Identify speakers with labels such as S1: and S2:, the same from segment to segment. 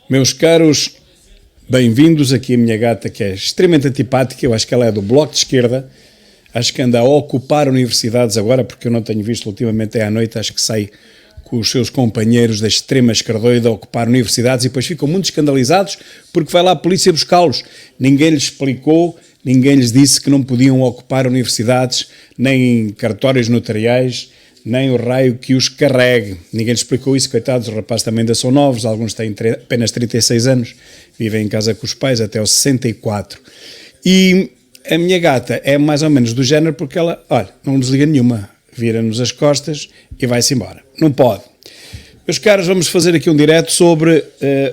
S1: Meus caros, bem-vindos aqui a minha gata, que é extremamente antipática. Eu acho que ela é do Bloco de Esquerda. Acho que anda a ocupar universidades agora, porque eu não tenho visto ultimamente, é à noite, acho que sai com os seus companheiros da extrema esquerdoide a ocupar universidades e depois ficam muito escandalizados porque vai lá a polícia buscá-los. Ninguém lhes explicou, ninguém lhes disse que não podiam ocupar universidades, nem cartórios notariais, nem o raio que os carregue. Ninguém lhes explicou isso, coitados, os rapazes também ainda são novos, alguns têm apenas 36 anos, vivem em casa com os pais até aos 64. E a minha gata é mais ou menos do género porque ela, olha, não desliga nenhuma, vira-nos as costas e vai-se embora. Não pode. Meus caros, vamos fazer aqui um direto sobre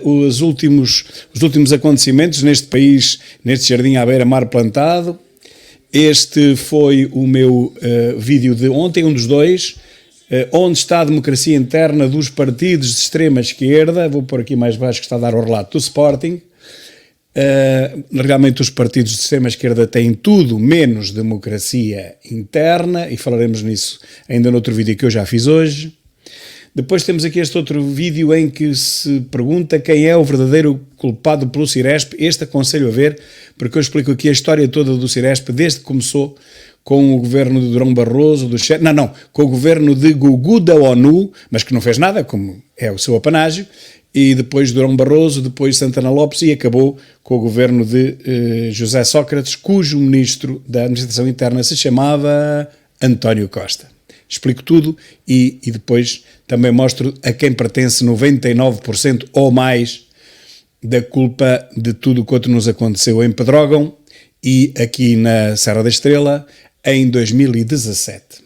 S1: os últimos acontecimentos neste país, neste jardim à beira-mar plantado. Este foi o meu vídeo de ontem, um dos dois, onde está a democracia interna dos partidos de extrema esquerda. Vou pôr aqui mais baixo que está a dar o relato do Sporting. Realmente os partidos de extrema esquerda têm tudo menos democracia interna e falaremos nisso ainda noutro vídeo que eu já fiz hoje. Depois temos aqui este outro vídeo em que se pergunta quem é o verdadeiro culpado pelo Ciresp. Este aconselho a ver, porque eu explico aqui a história toda do Ciresp, desde que começou com o governo de Durão Barroso, com o governo de Gugu da ONU, mas que não fez nada, como é o seu apanágio, e depois Durão Barroso, depois Santana Lopes, e acabou com o governo de José Sócrates, cujo ministro da Administração Interna se chamava António Costa. Explico tudo e depois também mostro a quem pertence 99% ou mais da culpa de tudo quanto nos aconteceu em Pedrógão e aqui na Serra da Estrela em 2017.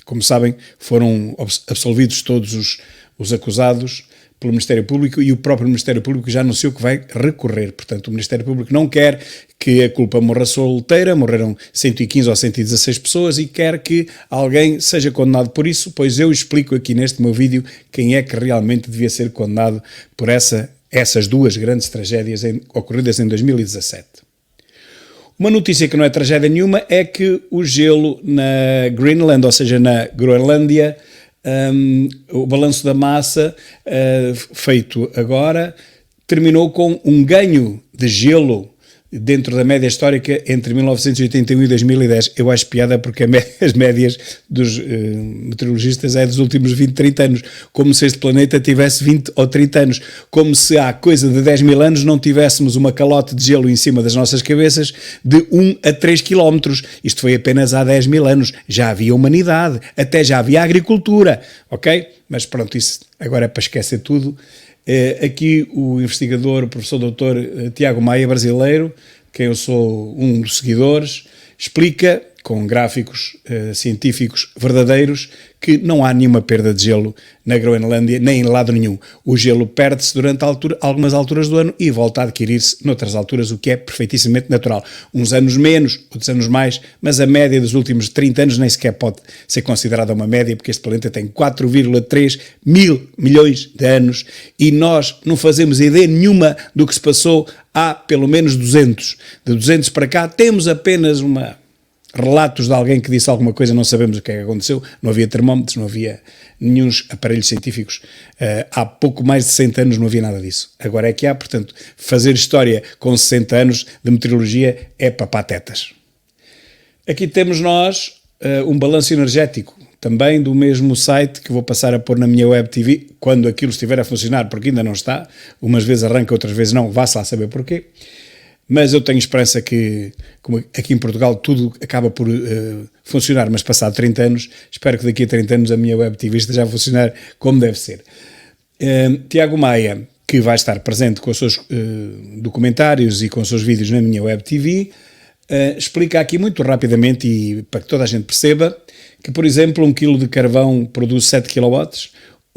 S1: Como sabem, foram absolvidos todos os acusados pelo Ministério Público e o próprio Ministério Público já anunciou que vai recorrer. Portanto, o Ministério Público não quer que a culpa morra solteira, morreram 115 ou 116 pessoas e quer que alguém seja condenado por isso, pois eu explico aqui neste meu vídeo quem é que realmente devia ser condenado por essas duas grandes tragédias ocorridas em 2017. Uma notícia que não é tragédia nenhuma é que o gelo na Greenland, ou seja, na Groenlândia, o balanço da massa feito agora terminou com um ganho de gelo dentro da média histórica entre 1981 e 2010. Eu acho piada porque as médias dos meteorologistas é dos últimos 20, 30 anos, como se este planeta tivesse 20 ou 30 anos, como se há coisa de 10 mil anos não tivéssemos uma calote de gelo em cima das nossas cabeças de 1 a 3 quilómetros. Isto foi apenas há 10 mil anos. Já havia humanidade, até já havia agricultura, ok? Mas pronto, isso agora é para esquecer tudo. Aqui o investigador, o professor doutor Tiago Maia, brasileiro, quem eu sou um dos seguidores, explica com gráficos científicos verdadeiros que não há nenhuma perda de gelo na Groenlândia, nem em lado nenhum. O gelo perde-se durante algumas alturas do ano e volta a adquirir-se noutras alturas, o que é perfeitíssimamente natural. Uns anos menos, outros anos mais, mas a média dos últimos 30 anos nem sequer pode ser considerada uma média, porque este planeta tem 4,3 mil milhões de anos e nós não fazemos ideia nenhuma do que se passou há pelo menos 200. De 200 para cá temos apenas relatos de alguém que disse alguma coisa, não sabemos o que é que aconteceu, não havia termómetros, não havia nenhum aparelhos científicos, há pouco mais de 60 anos não havia nada disso. Agora é que há, portanto, fazer história com 60 anos de meteorologia é para patetas. Aqui temos nós um balanço energético, também do mesmo site que vou passar a pôr na minha web TV, quando aquilo estiver a funcionar, porque ainda não está, umas vezes arranca, outras vezes não, vá-se lá saber porquê. Mas eu tenho esperança que, como aqui em Portugal tudo acaba por funcionar, mas passado 30 anos, espero que daqui a 30 anos a minha web TV esteja a funcionar como deve ser. Tiago Maia, que vai estar presente com os seus documentários e com os seus vídeos na minha web TV, explica aqui muito rapidamente e para que toda a gente perceba que, por exemplo, 1 kg de carvão produz 7 kW,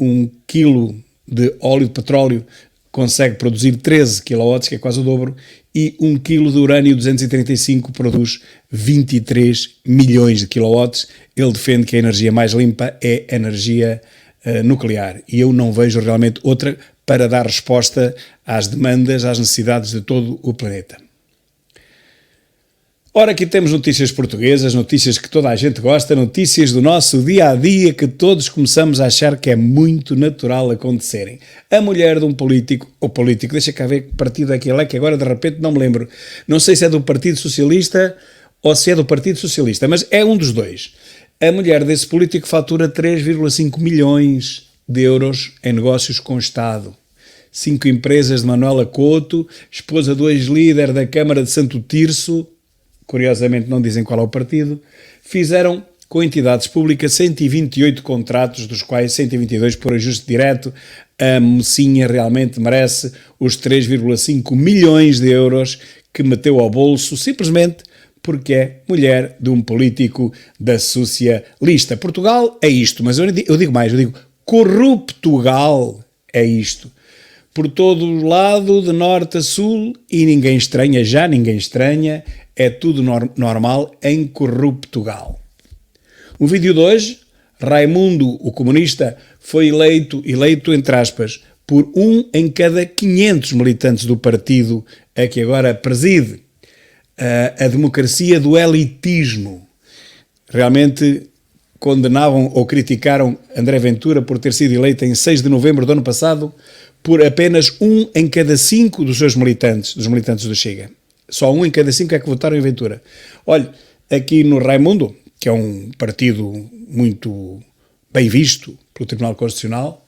S1: 1 kg de óleo de petróleo consegue produzir 13 kW, que é quase o dobro, e 1 kg de urânio 235 produz 23 milhões de kW. Ele defende que a energia mais limpa é a energia nuclear, e eu não vejo realmente outra para dar resposta às demandas, às necessidades de todo o planeta. Ora, aqui temos notícias portuguesas, notícias que toda a gente gosta, notícias do nosso dia-a-dia que todos começamos a achar que é muito natural acontecerem. A mulher de um político, ou político, deixa cá ver que partido é que ele é, que agora de repente não me lembro. Não sei se é do Partido Socialista ou se é do Partido Socialista, mas é um dos dois. A mulher desse político fatura 3,5 milhões de euros em negócios com o Estado. 5 empresas de Manuela Couto, esposa do ex-líder da Câmara de Santo Tirso, curiosamente não dizem qual é o partido, fizeram com entidades públicas 128 contratos, dos quais 122 por ajuste direto. A mocinha realmente merece os 3,5 milhões de euros que meteu ao bolso, simplesmente porque é mulher de um político da socialista. Portugal é isto, mas eu digo mais, eu digo corruptugal é isto. Por todo o lado, de norte a sul, e ninguém estranha, já ninguém estranha, é tudo normal em Corruptugal. O vídeo de hoje, Raimundo, o comunista, foi eleito entre aspas, por 1 em cada 500 militantes do partido a que agora preside. A democracia do elitismo. Realmente condenavam ou criticaram André Ventura por ter sido eleito em 6 de novembro do ano passado por apenas 1 em cada 5 dos seus militantes, dos militantes do Chega. Só 1 em cada 5 é que votaram em Ventura. Olha, aqui no Raimundo, que é um partido muito bem visto pelo Tribunal Constitucional,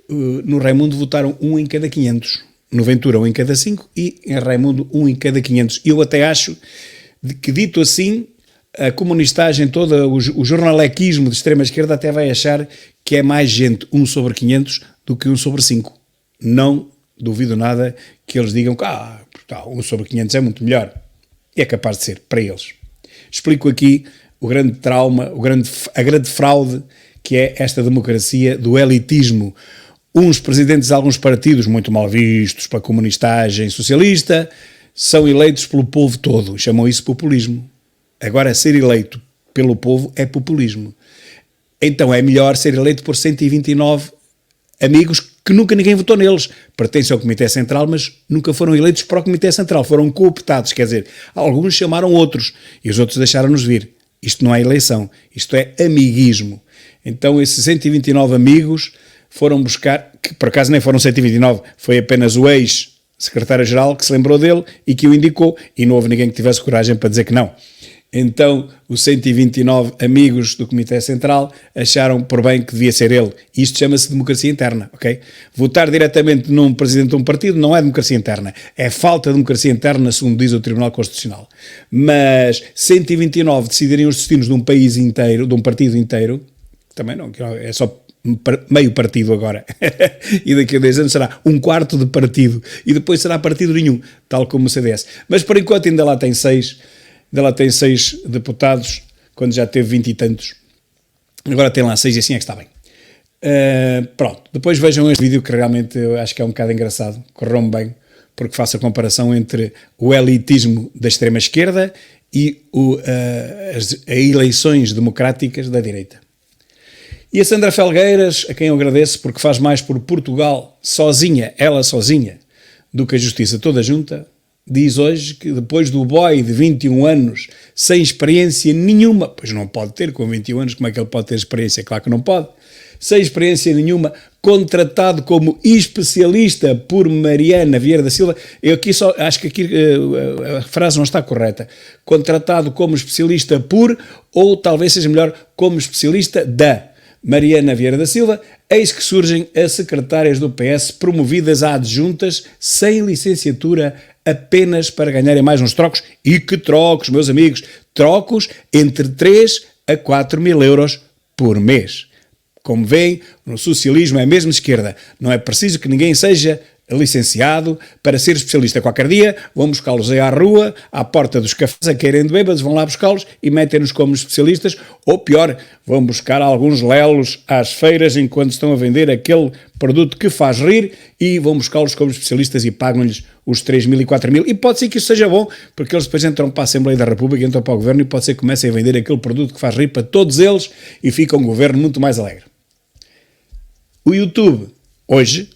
S1: no Raimundo votaram 1 em cada 500. No Ventura 1 em cada 5 e em Raimundo 1 em cada 500. Eu até acho que, dito assim, a comunistagem toda, o jornalequismo de extrema-esquerda até vai achar que é mais gente 1 sobre 500 do que 1 sobre 5. Não duvido nada que eles digam que 1 sobre 500 é muito melhor. E é capaz de ser, para eles. Explico aqui o grande trauma, a grande fraude que é esta democracia do elitismo. Uns presidentes de alguns partidos, muito mal vistos para a comunistagem socialista, são eleitos pelo povo todo. Chamam isso populismo. Agora, ser eleito pelo povo é populismo. Então é melhor ser eleito por 129 amigos que nunca ninguém votou neles. Pertencem ao Comitê Central, mas nunca foram eleitos para o Comitê Central. Foram cooptados, quer dizer, alguns chamaram outros e os outros deixaram-nos vir. Isto não é eleição, isto é amiguismo. Então esses 129 amigos foram buscar, que por acaso nem foram 129, foi apenas o ex-secretário-geral que se lembrou dele e que o indicou, e não houve ninguém que tivesse coragem para dizer que não. Então, os 129 amigos do Comitê Central acharam por bem que devia ser ele. Isto chama-se democracia interna, ok? Votar diretamente num presidente de um partido não é democracia interna. É falta de democracia interna, segundo diz o Tribunal Constitucional. Mas 129 decidirem os destinos de um país inteiro, de um partido inteiro, também não, é só meio partido agora, e daqui a 10 anos será 1/4 de partido, e depois será partido nenhum, tal como o CDS. Mas por enquanto ainda lá tem 6 deputados, quando já teve 20 e tantos. Agora tem lá 6 e assim é que está bem. Pronto, depois vejam este vídeo que realmente eu acho que é um bocado engraçado, correu-me bem, porque faço a comparação entre o elitismo da extrema-esquerda e as eleições democráticas da direita. E a Sandra Felgueiras, a quem eu agradeço porque faz mais por Portugal sozinha, ela sozinha, do que a justiça toda junta, diz hoje que depois do boy de 21 anos, sem experiência nenhuma, pois não pode ter, com 21 anos, como é que ele pode ter experiência? Claro que não pode. Sem experiência nenhuma, contratado como especialista por Mariana Vieira da Silva, eu aqui só, acho que aqui a frase não está correta, contratado como especialista por, ou talvez seja melhor, como especialista da Mariana Vieira da Silva, eis que surgem as secretárias do PS promovidas a adjuntas sem licenciatura apenas para ganharem mais uns trocos. E que trocos, meus amigos? Trocos entre 3 a 4 mil euros por mês. Como veem, no socialismo é mesmo de esquerda. Não é preciso que ninguém seja licenciado para ser especialista. Qualquer dia vão buscá-los aí à rua, à porta dos cafés, a querem de bêbados, vão lá buscá-los e metem-nos como especialistas, ou pior, vão buscar alguns lelos às feiras enquanto estão a vender aquele produto que faz rir e vão buscá-los como especialistas e pagam-lhes os 3 mil e 4 mil. E pode ser que isso seja bom, porque eles depois entram para a Assembleia da República, entram para o Governo e pode ser que comecem a vender aquele produto que faz rir para todos eles e fica um Governo muito mais alegre. O YouTube, hoje,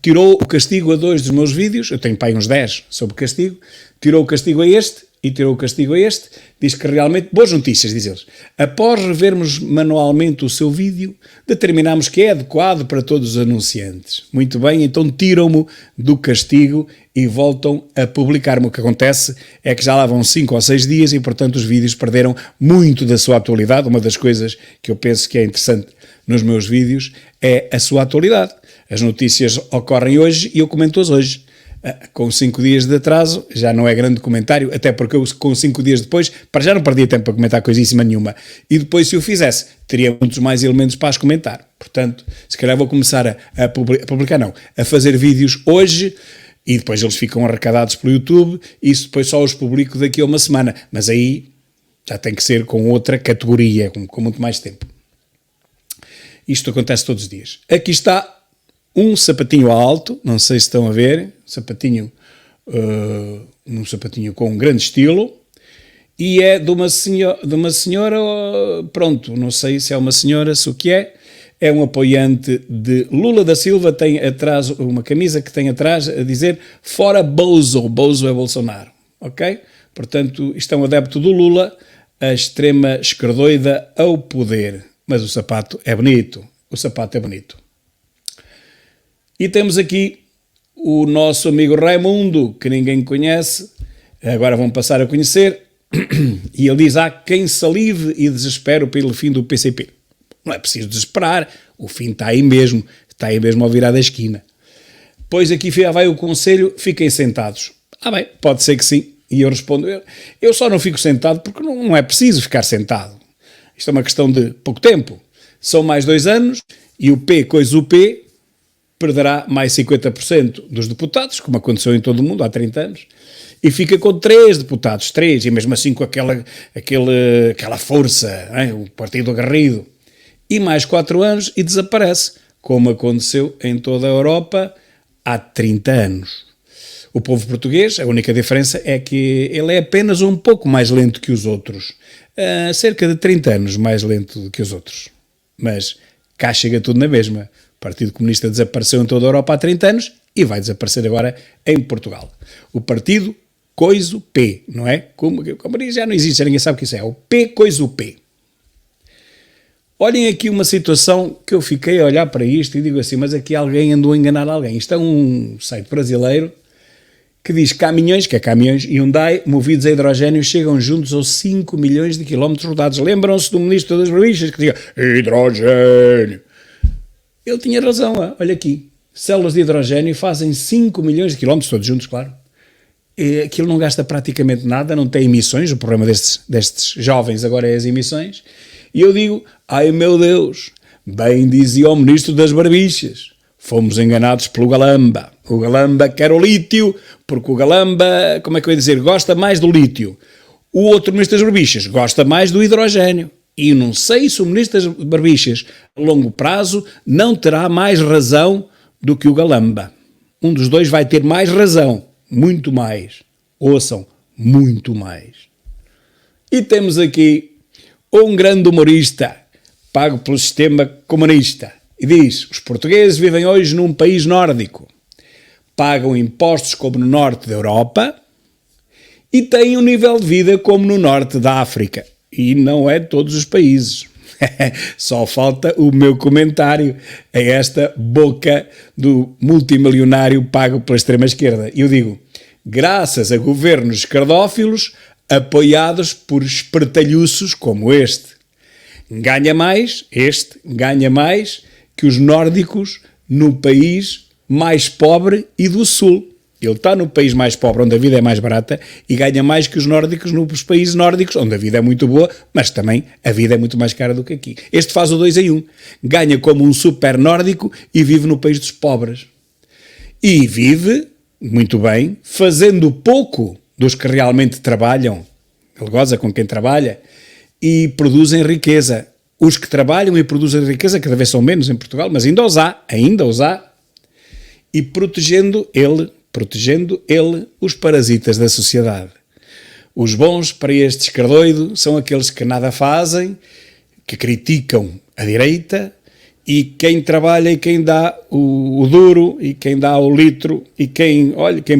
S1: tirou o castigo a 2 dos meus vídeos, eu tenho para aí uns 10 sobre castigo, tirou o castigo a este e tirou o castigo a este, diz que realmente, boas notícias, diz eles, após revermos manualmente o seu vídeo, determinamos que é adequado para todos os anunciantes. Muito bem, então tiram-me do castigo e voltam a publicar-me. O que acontece é que já lá vão 5 ou 6 dias e, portanto, os vídeos perderam muito da sua atualidade. Uma das coisas que eu penso que é interessante nos meus vídeos é a sua atualidade. As notícias ocorrem hoje e eu comento-as hoje. Com 5 dias de atraso, já não é grande comentário, até porque eu com 5 dias depois, para já não perdia tempo para comentar coisíssima nenhuma. E depois, se o fizesse, teria muitos mais elementos para as comentar. Portanto, se calhar vou começar a fazer vídeos hoje e depois eles ficam arrecadados pelo YouTube e isso depois só os publico daqui a uma semana. Mas aí já tem que ser com outra categoria, com muito mais tempo. Isto acontece todos os dias. Aqui está um sapatinho alto, não sei se estão a ver, um sapatinho com um grande estilo, e é de uma senhora, pronto, não sei se é uma senhora, se o que é um apoiante de Lula da Silva, tem atrás uma camisa que tem atrás a dizer fora Bozo, Bozo é Bolsonaro, ok? Portanto, isto é um adepto do Lula, a extrema esquerdoida ao poder, mas o sapato é bonito, E temos aqui o nosso amigo Raimundo, que ninguém conhece, agora vão passar a conhecer, e ele diz, há quem salive e desespere pelo fim do PCP. Não é preciso desesperar, o fim está aí mesmo ao virar da esquina. Pois aqui vai o conselho, fiquem sentados. Bem, pode ser que sim, e eu respondo, eu só não fico sentado porque não é preciso ficar sentado. Isto é uma questão de pouco tempo. São mais 2 anos, e o P perderá mais 50% dos deputados, como aconteceu em todo o mundo há 30 anos, e fica com 3 deputados, e mesmo assim com aquela força, o partido aguerrido. E mais 4 anos e desaparece, como aconteceu em toda a Europa há 30 anos. O povo português, a única diferença é que ele é apenas um pouco mais lento que os outros, cerca de 30 anos mais lento do que os outros. Mas cá chega tudo na mesma. O Partido Comunista desapareceu em toda a Europa há 30 anos e vai desaparecer agora em Portugal. O Partido Coiso P, não é? Como já não existe, já ninguém sabe o que isso é. O P Coiso P. Olhem aqui uma situação que eu fiquei a olhar para isto e digo assim, mas aqui alguém andou a enganar alguém. Isto é um site brasileiro que diz caminhões, que é caminhões Hyundai, movidos a hidrogênio, chegam juntos aos 5 milhões de quilómetros rodados. Lembram-se do ministro das Barbixas que dizia hidrogênio. Ele tinha razão, olha aqui, células de hidrogênio fazem 5 milhões de quilómetros, todos juntos, claro. E aquilo não gasta praticamente nada, não tem emissões, o problema destes jovens agora é as emissões. E eu digo, ai meu Deus, bem dizia o ministro das Barbixas, fomos enganados pelo Galamba. O Galamba quer o lítio, porque o Galamba, como é que eu ia dizer, gosta mais do lítio. O outro ministro das Barbixas gosta mais do hidrogênio. E não sei se o ministro das Barbixas, a longo prazo, não terá mais razão do que o Galamba. Um dos dois vai ter mais razão, muito mais. Ouçam, muito mais. E temos aqui um grande humorista, pago pelo sistema comunista, e diz, os portugueses vivem hoje num país nórdico, pagam impostos como no norte da Europa e têm um nível de vida como no norte da África. E não é todos os países. Só falta o meu comentário a esta boca do multimilionário pago pela extrema-esquerda. Eu digo, graças a governos esquerdófilos apoiados por espertalhuços como este. Ganha mais que os nórdicos no país mais pobre e do sul. Ele está no país mais pobre, onde a vida é mais barata, e ganha mais que os nórdicos nos países nórdicos, onde a vida é muito boa, mas também a vida é muito mais cara do que aqui. Este faz o 2 em 1. Ganha como um super nórdico e vive no país dos pobres. E vive, muito bem, fazendo pouco dos que realmente trabalham. Ele goza com quem trabalha e produzem riqueza. Os que trabalham e produzem riqueza cada vez são menos em Portugal, mas ainda os há. E protegendo ele os parasitas da sociedade. Os bons para este esquerdoido são aqueles que nada fazem, que criticam a direita E quem trabalha e quem dá o duro e quem dá o litro e quem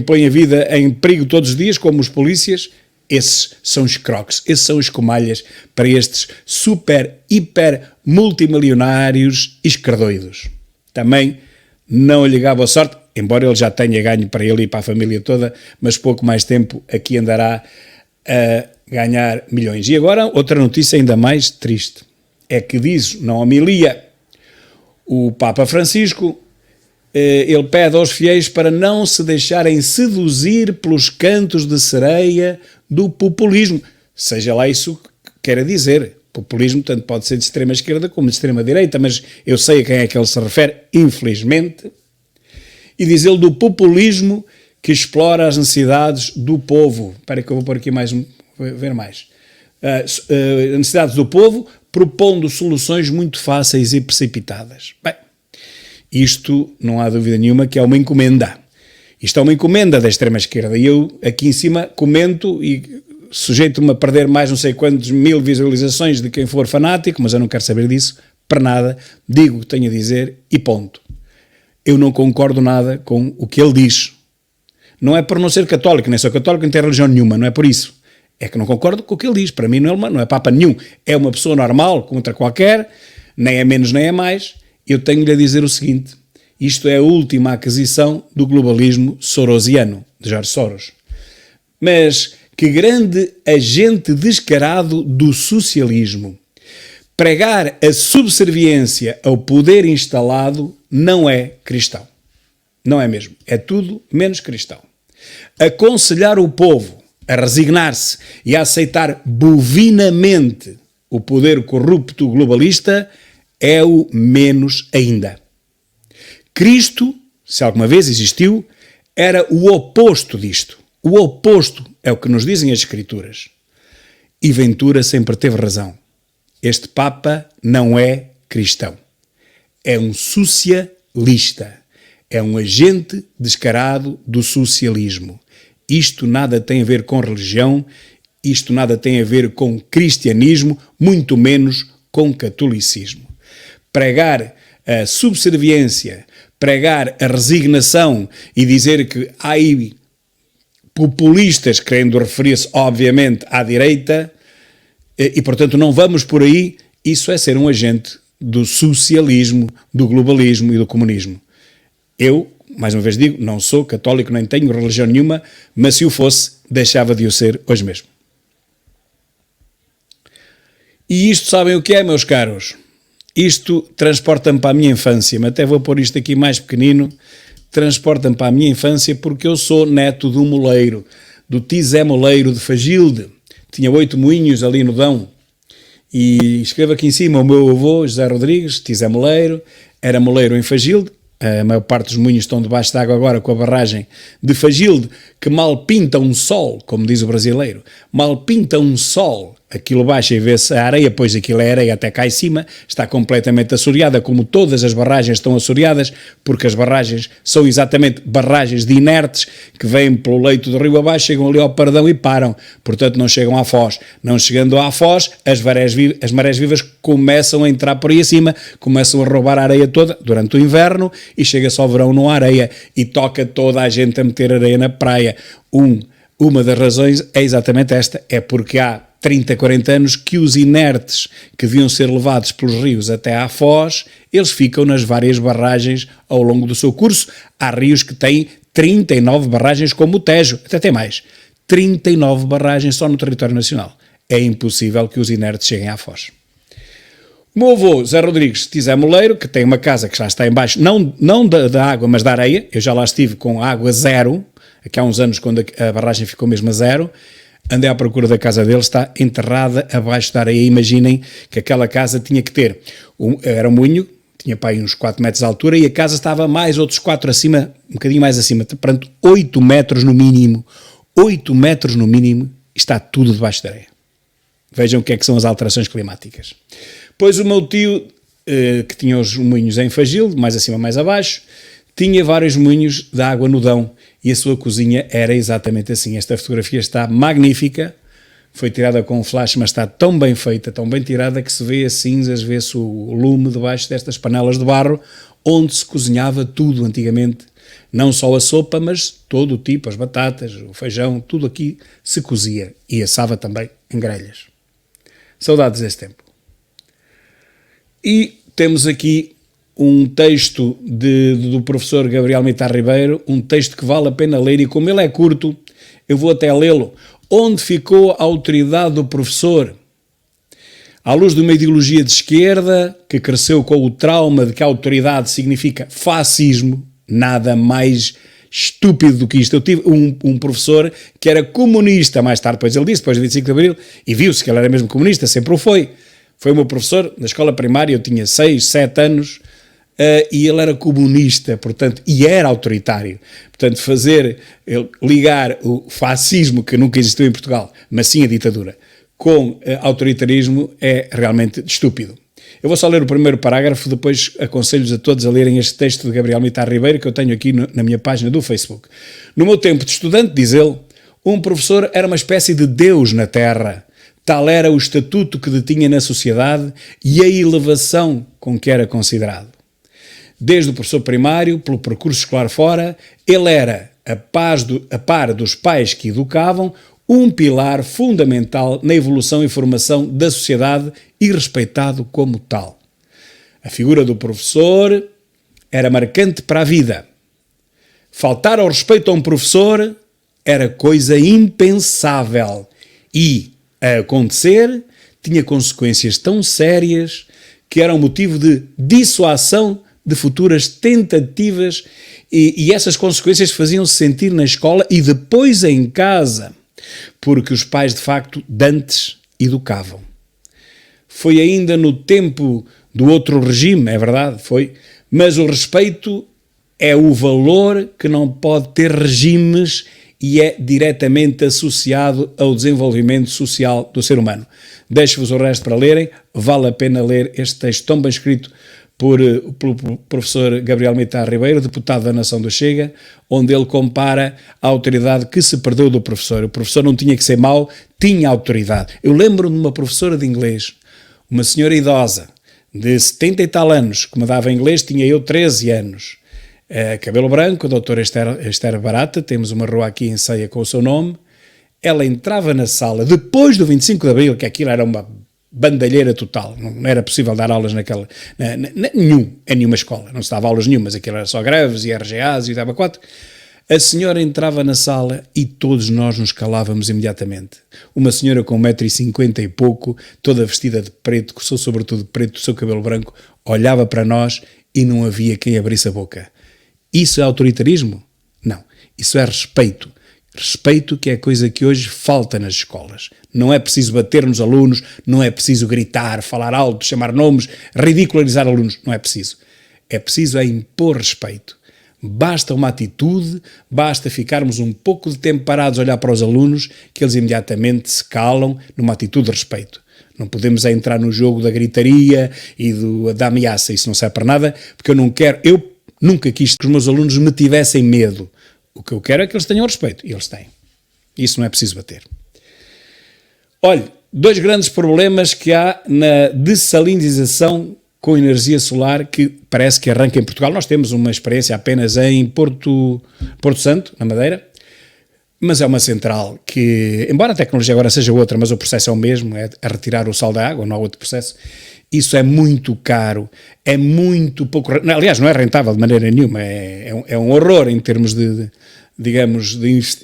S1: põe a vida em perigo todos os dias, como os polícias, esses são os croques, esses são os comalhas para estes super, hiper, multimilionários esquerdoidos. Também não lhe gabo a sorte, embora ele já tenha ganho para ele e para a família toda, mas pouco mais tempo aqui andará a ganhar milhões. E agora outra notícia ainda mais triste, é que diz na homilia o Papa Francisco, ele pede aos fiéis para não se deixarem seduzir pelos cantos de sereia do populismo, seja lá isso que queira dizer. Populismo tanto pode ser de extrema esquerda como de extrema direita, mas eu sei a quem é que ele se refere, infelizmente, e diz ele do populismo que explora as necessidades do povo. Espera que eu vou pôr aqui mais, ver mais. As necessidades do povo, propondo soluções muito fáceis e precipitadas. Bem, isto não há dúvida nenhuma que é uma encomenda. Isto é uma encomenda da extrema-esquerda e eu aqui em cima comento e sujeito-me a perder mais não sei quantos mil visualizações de quem for fanático, mas eu não quero saber disso para nada, digo o que tenho a dizer e ponto. Eu não concordo nada com o que ele diz. Não é por não ser católico, nem sou católico, nem tenho religião nenhuma, não é por isso. É que não concordo com o que ele diz. Para mim não é papa nenhum. É uma pessoa normal, como outra qualquer, nem é menos nem é mais. Eu tenho-lhe a dizer o seguinte, isto é a última aquisição do globalismo sorosiano, de George Soros. Mas que grande agente descarado do socialismo. Pregar a subserviência ao poder instalado não é cristão. Não é mesmo. É tudo menos cristão. Aconselhar o povo a resignar-se e a aceitar bovinamente o poder corrupto globalista é o menos ainda. Cristo, se alguma vez existiu, era o oposto disto. O oposto é o que nos dizem as Escrituras. E Ventura sempre teve razão. Este Papa não é cristão. É um socialista. É um agente descarado do socialismo. Isto nada tem a ver com religião, isto nada tem a ver com cristianismo, muito menos com catolicismo. Pregar a subserviência, pregar a resignação e dizer que há aí populistas, querendo referir-se obviamente à direita, e portanto não vamos por aí, isso é ser um agente do socialismo, do globalismo e do comunismo. Eu, mais uma vez digo, não sou católico, nem tenho religião nenhuma, mas se o fosse, deixava de o ser hoje mesmo. E isto sabem o que é, meus caros? Isto transporta-me para a minha infância, mas até vou pôr isto aqui mais pequenino, transporta-me para a minha infância porque eu sou neto de um moleiro, do Tizé Moleiro de Fagilde. Tinha 8 moinhos ali no Dão. E escrevo aqui em cima o meu avô, José Rodrigues, Tizé Moleiro, era moleiro em Fagilde. A maior parte dos moinhos estão debaixo de água agora com a barragem de Fagilde, que mal pinta um sol, como diz o brasileiro, mal pinta um sol, aquilo baixa e vê-se a areia, pois aquilo é areia até cá em cima, está completamente assoreada, como todas as barragens estão assoreadas, porque as barragens são exatamente barragens de inertes, que vêm pelo leito do rio abaixo, chegam ali ao Pardão e param, portanto não chegam à Foz. Não chegando à Foz, as marés vivas começam a entrar por aí acima, começam a roubar a areia toda durante o inverno, e chega-se ao verão, não há areia, e toca toda a gente a meter areia na praia. Uma das razões é exatamente esta, é porque há 30, 40 anos que os inertes que deviam ser levados pelos rios até à Foz, eles ficam nas várias barragens ao longo do seu curso. Há rios que têm 39 barragens como o Tejo, até tem mais, 39 barragens só no território nacional. É impossível que os inertes cheguem à Foz. O meu avô, Zé Rodrigues, Tizé Moleiro, que tem uma casa que já está em baixo, não da água, mas da areia, eu já lá estive com água zero, aqui há uns anos quando a barragem ficou mesmo a zero, andei à procura da casa dele, está enterrada abaixo da areia. Imaginem que aquela casa tinha que ter, era um moinho, tinha para aí uns 4 metros de altura e a casa estava mais outros 4 acima, um bocadinho mais acima, portanto 8 metros no mínimo, 8 metros no mínimo, está tudo debaixo da areia. Vejam o que é que são as alterações climáticas. Pois o meu tio, que tinha os moinhos em Fagilde, mais acima, mais abaixo, tinha vários moinhos de água no Dão e a sua cozinha era exatamente assim. Esta fotografia está magnífica, foi tirada com flash, mas está tão bem feita, tão bem tirada, que se vê as cinzas, vê-se o lume debaixo destas panelas de barro, onde se cozinhava tudo antigamente. Não só a sopa, mas todo o tipo, as batatas, o feijão, tudo aqui se cozia e assava também em grelhas. Saudades desse tempo. E temos aqui um texto do professor Gabriel Mitar Ribeiro, um texto que vale a pena ler, e como ele é curto, eu vou até lê-lo. Onde ficou a autoridade do professor? À luz de uma ideologia de esquerda que cresceu com o trauma de que a autoridade significa fascismo, nada mais estúpido do que isto. Eu tive um professor que era comunista, mais tarde, depois ele disse, depois do 25 de Abril, e viu-se que ele era mesmo comunista, sempre o foi. Foi o meu professor na escola primária, eu tinha 6, 7 anos, e ele era comunista, portanto, e era autoritário. Portanto, ligar o fascismo, que nunca existiu em Portugal, mas sim a ditadura, com autoritarismo é realmente estúpido. Eu vou só ler o primeiro parágrafo, depois aconselho-vos a todos a lerem este texto de Gabriel Mitar Ribeiro, que eu tenho aqui na minha página do Facebook. No meu tempo de estudante, diz ele, um professor era uma espécie de Deus na Terra. Tal era o estatuto que detinha na sociedade e a elevação com que era considerado. Desde o professor primário, pelo percurso escolar fora, ele era, a par dos pais que educavam, um pilar fundamental na evolução e formação da sociedade e respeitado como tal. A figura do professor era marcante para a vida. Faltar ao respeito a um professor era coisa impensável e, a acontecer, tinha consequências tão sérias que eram motivo de dissuasão de futuras tentativas e essas consequências faziam-se sentir na escola e depois em casa, porque os pais, de facto, dantes educavam. Foi ainda no tempo do outro regime, é verdade, foi, mas o respeito é o valor que não pode ter regimes e é diretamente associado ao desenvolvimento social do ser humano. Deixo-vos o resto para lerem, vale a pena ler este texto tão bem escrito pelo professor Gabriel Mitar Ribeiro, deputado da Nação do Chega, onde ele compara a autoridade que se perdeu do professor. O professor não tinha que ser mau, tinha autoridade. Eu lembro-me de uma professora de inglês, uma senhora idosa, de 70 e tal anos, que me dava inglês, tinha eu 13 anos. Cabelo branco, a doutora Esther Barata, temos uma rua aqui em Ceia com o seu nome. Ela entrava na sala, depois do 25 de Abril, que aquilo era uma bandalheira total, não era possível dar aulas em nenhuma escola, não se dava aulas nenhumas, aquilo era só greves e RGAs e dava 4. A senhora entrava na sala e todos nós nos calávamos imediatamente. Uma senhora com 1,50 m e pouco, toda vestida de preto, com o seu sobretudo preto, o seu cabelo branco, olhava para nós e não havia quem abrisse a boca. Isso é autoritarismo? Não, isso é respeito. Respeito, que é coisa que hoje falta nas escolas. Não é preciso bater nos alunos, não é preciso gritar, falar alto, chamar nomes, ridicularizar alunos, não é preciso. É preciso impor respeito. Basta uma atitude, basta ficarmos um pouco de tempo parados a olhar para os alunos, que eles imediatamente se calam numa atitude de respeito. Não podemos entrar no jogo da gritaria e da ameaça, isso não serve para nada, porque eu nunca quis que os meus alunos me tivessem medo. O que eu quero é que eles tenham respeito, e eles têm. Isso não é preciso bater. Olha, 2 grandes problemas que há na dessalinização com energia solar que parece que arranca em Portugal. Nós temos uma experiência apenas em Porto Santo, na Madeira, mas é uma central que, embora a tecnologia agora seja outra, mas o processo é o mesmo, é a retirar o sal da água, não há outro processo. Isso é muito caro, é muito pouco... Aliás, não é rentável de maneira nenhuma, é um horror em termos de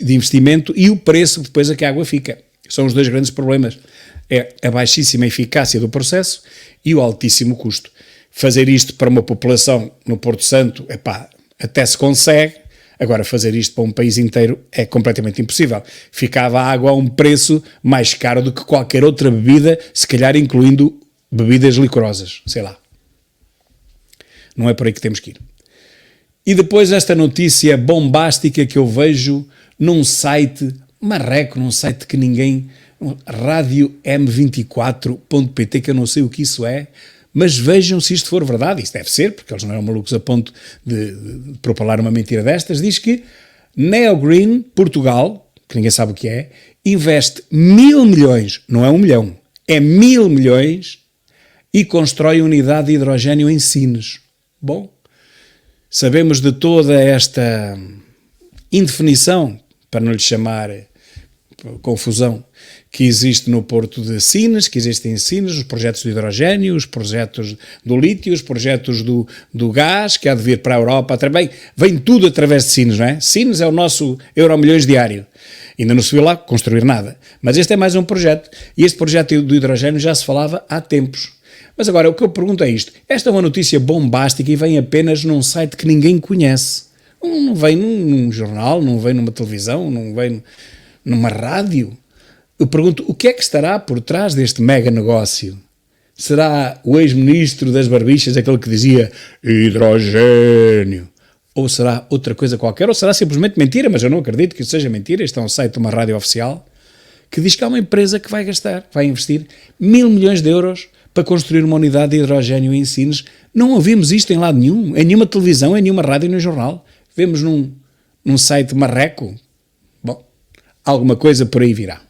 S1: investimento e o preço depois a que a água fica. São os 2 grandes problemas. É a baixíssima eficácia do processo e o altíssimo custo. Fazer isto para uma população no Porto Santo, até se consegue, agora fazer isto para um país inteiro é completamente impossível. Ficava a água a um preço mais caro do que qualquer outra bebida, se calhar incluindo bebidas licorosas, sei lá. Não é por aí que temos que ir. E depois esta notícia bombástica que eu vejo num site, marreco, num site que ninguém... Rádio M24.pt, que eu não sei o que isso é, mas vejam se isto for verdade, isso deve ser, porque eles não eram malucos a ponto de propalar uma mentira destas. Diz que Neogreen Portugal, que ninguém sabe o que é, investe 1.000 milhões, não é 1 milhão, é 1.000 milhões e constrói unidade de hidrogênio em Sines. Bom, sabemos de toda esta indefinição, para não lhe chamar confusão, que existe no Porto de Sines, que existem em Sines, os projetos de hidrogênio, os projetos do lítio, os projetos do gás, que há de vir para a Europa também. Vem tudo através de Sines, não é? Sines é o nosso Euromilhões diário. Ainda não se viu lá construir nada. Mas este é mais um projeto. E este projeto do hidrogênio já se falava há tempos. Mas agora, o que eu pergunto é isto. Esta é uma notícia bombástica e vem apenas num site que ninguém conhece. Não vem num jornal, não vem numa televisão, não vem numa rádio. Eu pergunto, o que é que estará por trás deste mega negócio? Será o ex-ministro das barbichas, aquele que dizia hidrogênio? Ou será outra coisa qualquer? Ou será simplesmente mentira? Mas eu não acredito que isso seja mentira. Este é um site de uma rádio oficial que diz que há uma empresa que vai investir 1.000 milhões de euros para construir uma unidade de hidrogênio em Sines. Não ouvimos isto em lado nenhum, em nenhuma televisão, em nenhuma rádio, nem jornal. Vemos num site marreco. Bom, alguma coisa por aí virá.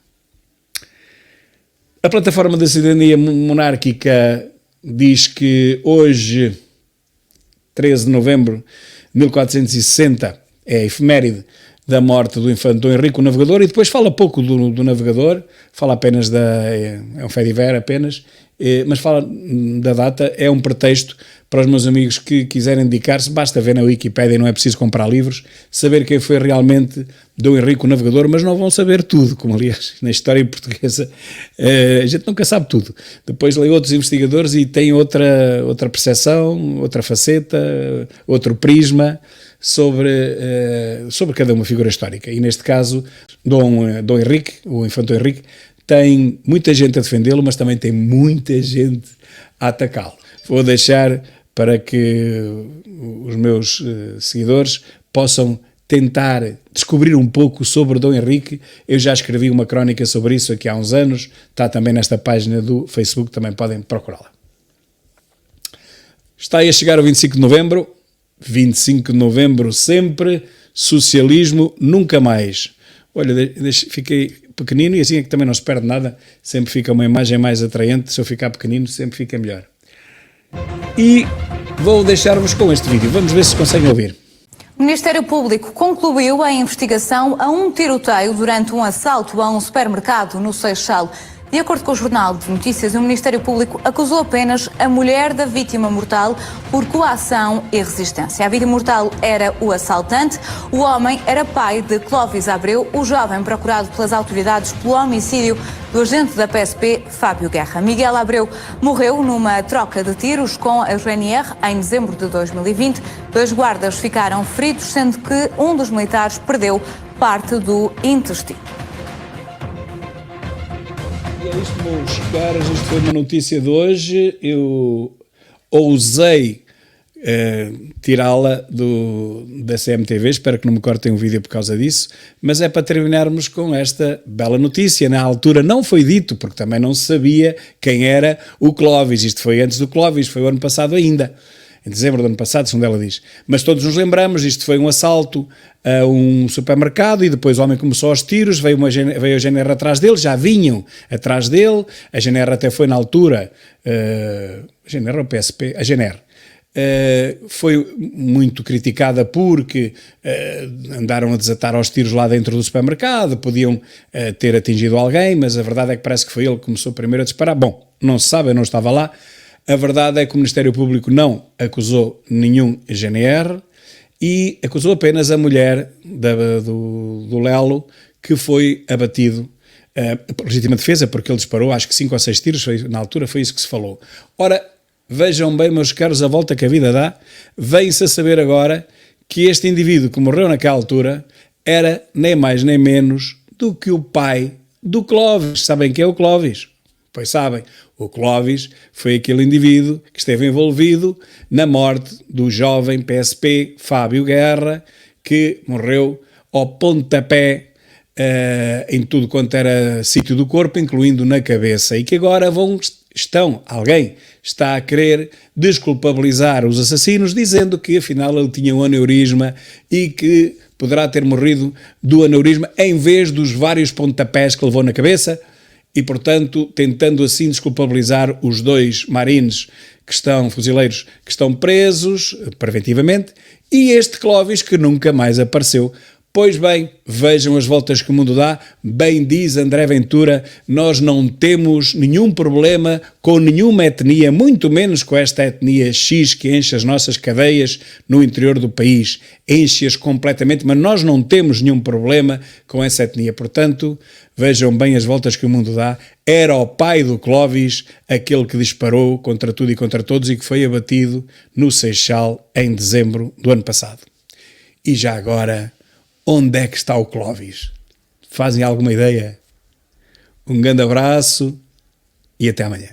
S1: A plataforma da cidadania monárquica diz que hoje, 13 de novembro de 1460, é a efeméride da morte do infante Dom Henrique, o navegador, e depois fala pouco do navegador, fala apenas é um fé diver apenas, mas fala da data, é um pretexto para os meus amigos que quiserem dedicar-se, basta ver na Wikipédia, não é preciso comprar livros, saber quem foi realmente Dom Henrique o navegador, mas não vão saber tudo, como aliás na história portuguesa a gente nunca sabe tudo. Depois leio outros investigadores e tem outra percepção, outra faceta, outro prisma sobre cada uma figura histórica. E neste caso, Dom Henrique, o infante Dom Henrique, tem muita gente a defendê-lo, mas também tem muita gente a atacá-lo. Vou deixar para que os meus seguidores possam tentar descobrir um pouco sobre Dom Henrique. Eu já escrevi uma crónica sobre isso aqui há uns anos, está também nesta página do Facebook, também podem procurá-la. Está aí a chegar o 25 de novembro, 25 de novembro sempre, socialismo nunca mais. Olha, fiquei pequenino e assim é que também não se perde nada, sempre fica uma imagem mais atraente, se eu ficar pequenino sempre fica melhor. E vou deixar-vos com este vídeo, vamos ver se conseguem ouvir.
S2: O Ministério Público concluiu a investigação a um tiroteio durante um assalto a um supermercado no Seixal. De acordo com o Jornal de Notícias, o Ministério Público acusou apenas a mulher da vítima mortal por coação e resistência. A vítima mortal era o assaltante, o homem era pai de Clóvis Abreu, o jovem procurado pelas autoridades pelo homicídio do agente da PSP, Fábio Guerra. Miguel Abreu morreu numa troca de tiros com a GNR em dezembro de 2020. 2 guardas ficaram feridos, sendo que um dos militares perdeu parte do intestino.
S1: E é isto, meus caros, isto foi uma notícia de hoje, eu ousei tirá-la da CMTV, espero que não me cortem um vídeo por causa disso, mas é para terminarmos com esta bela notícia. Na altura não foi dito, porque também não se sabia quem era o Clóvis, isto foi antes do Clóvis, foi o ano passado ainda. Em dezembro do ano passado, segundo ela diz. Mas todos nos lembramos, isto foi um assalto a um supermercado e depois o homem começou aos tiros, veio a GNR atrás dele, já vinham atrás dele, a GNR até foi na altura, a GNR ou PSP? A GNR. Foi muito criticada porque andaram a desatar aos tiros lá dentro do supermercado, podiam ter atingido alguém, mas a verdade é que parece que foi ele que começou primeiro a disparar. Bom, não se sabe, eu não estava lá. A verdade é que o Ministério Público não acusou nenhum GNR e acusou apenas a mulher do Lelo, que foi abatido por legítima defesa, porque ele disparou, acho que 5 ou 6 tiros, na altura foi isso que se falou. Ora, vejam bem, meus caros, a volta que a vida dá, vem-se a saber agora que este indivíduo que morreu naquela altura era nem mais nem menos do que o pai do Clóvis. Sabem quem é o Clóvis? Pois sabem, o Clóvis foi aquele indivíduo que esteve envolvido na morte do jovem PSP Fábio Guerra, que morreu ao pontapé em tudo quanto era sítio do corpo, incluindo na cabeça, e que agora alguém está a querer desculpabilizar os assassinos, dizendo que afinal ele tinha um aneurisma e que poderá ter morrido do aneurisma em vez dos vários pontapés que levou na cabeça, e portanto tentando assim desculpabilizar os 2 marines fuzileiros que estão presos preventivamente, e este Clóvis que nunca mais apareceu. Pois bem, vejam as voltas que o mundo dá. Bem diz André Ventura, nós não temos nenhum problema com nenhuma etnia, muito menos com esta etnia X que enche as nossas cadeias no interior do país. Enche-as completamente, mas nós não temos nenhum problema com essa etnia. Portanto, vejam bem as voltas que o mundo dá. Era o pai do Clóvis, aquele que disparou contra tudo e contra todos e que foi abatido no Seixal em dezembro do ano passado. E já agora, onde é que está o Clóvis? Fazem alguma ideia? Um grande abraço e até amanhã.